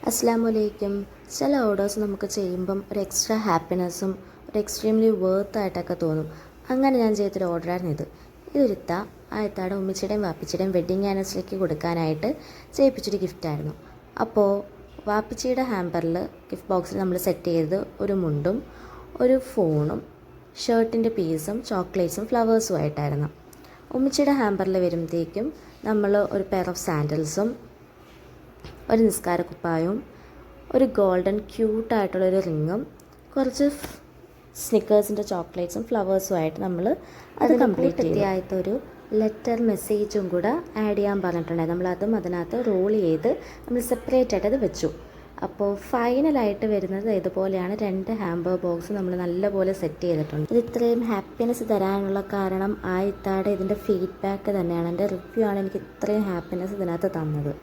അസ്സലാമലൈക്കും. ചില ഓർഡേഴ്സ് നമുക്ക് ചെയ്യുമ്പം ഒരു എക്സ്ട്രാ ഹാപ്പിനെസ്സും ഒരു എക്സ്ട്രീംലി വേർത്തായിട്ടൊക്കെ തോന്നും. അങ്ങനെ ഞാൻ ചെയ്തൊരു ഓർഡറായിരുന്നു ഇതൊരിത്ത ഇത്തയുടെ ഉമ്മിച്ചിയുടെയും വാപ്പിച്ചിയുടെയും വെഡ്ഡിങ് ആനിവേഴ്സറിക്ക് കൊടുക്കാനായിട്ട് ചെയ്യിപ്പിച്ചൊരു ഗിഫ്റ്റായിരുന്നു. അപ്പോൾ വാപ്പിച്ചിയുടെ ഹാമ്പറിൽ ഗിഫ്റ്റ് ബോക്സിൽ നമ്മൾ സെറ്റ് ചെയ്തത് ഒരു മുണ്ടും ഒരു ഫോണും ഷർട്ടിൻ്റെ പീസും ചോക്ലേറ്റ്സും ഫ്ലവേഴ്സും ആയിട്ടായിരുന്നു. ഉമ്മിച്ചിയുടെ ഹാമ്പറിൽ വരുമ്പോഴത്തേക്കും നമ്മൾ ഒരു പെയർ ഓഫ് സാൻഡൽസും ഒരു നിസ്കാരക്കുപ്പായവും ഒരു ഗോൾഡൻ ക്യൂട്ടായിട്ടുള്ളൊരു റിങ്ങും കുറച്ച് സ്നിക്കേഴ്സിൻ്റെ ചോക്ലേറ്റ്സും ഫ്ലവേഴ്സും ആയിട്ട് നമ്മൾ അത് കംപ്ലീറ്റ് ചെയ്തായിട്ടൊരു ലെറ്റർ മെസ്സേജും കൂടെ ആഡ് ചെയ്യാൻ പറഞ്ഞിട്ടുണ്ടായിരുന്നു. നമ്മളതും അതിനകത്ത് റോൾ ചെയ്ത് നമ്മൾ സെപ്പറേറ്റ് ആയിട്ട് അത് വെച്ചു. അപ്പോൾ ഫൈനലായിട്ട് വരുന്നത് ഇതുപോലെയാണ്. 2 ഹാമ്പർ ബോക്സ് നമ്മൾ നല്ലപോലെ സെറ്റ് ചെയ്തിട്ടുണ്ട്. ഇത് ഇത്രയും ഹാപ്പിനെസ് തരാനുള്ള കാരണം ഇത്താടെ ഇതിൻ്റെ ഫീഡ്ബാക്ക് തന്നെയാണ്. എൻ്റെ റിവ്യൂ ആണ് എനിക്ക് ഇത്രയും ഹാപ്പിനെസ് ഇതിനകത്ത് തന്നത്.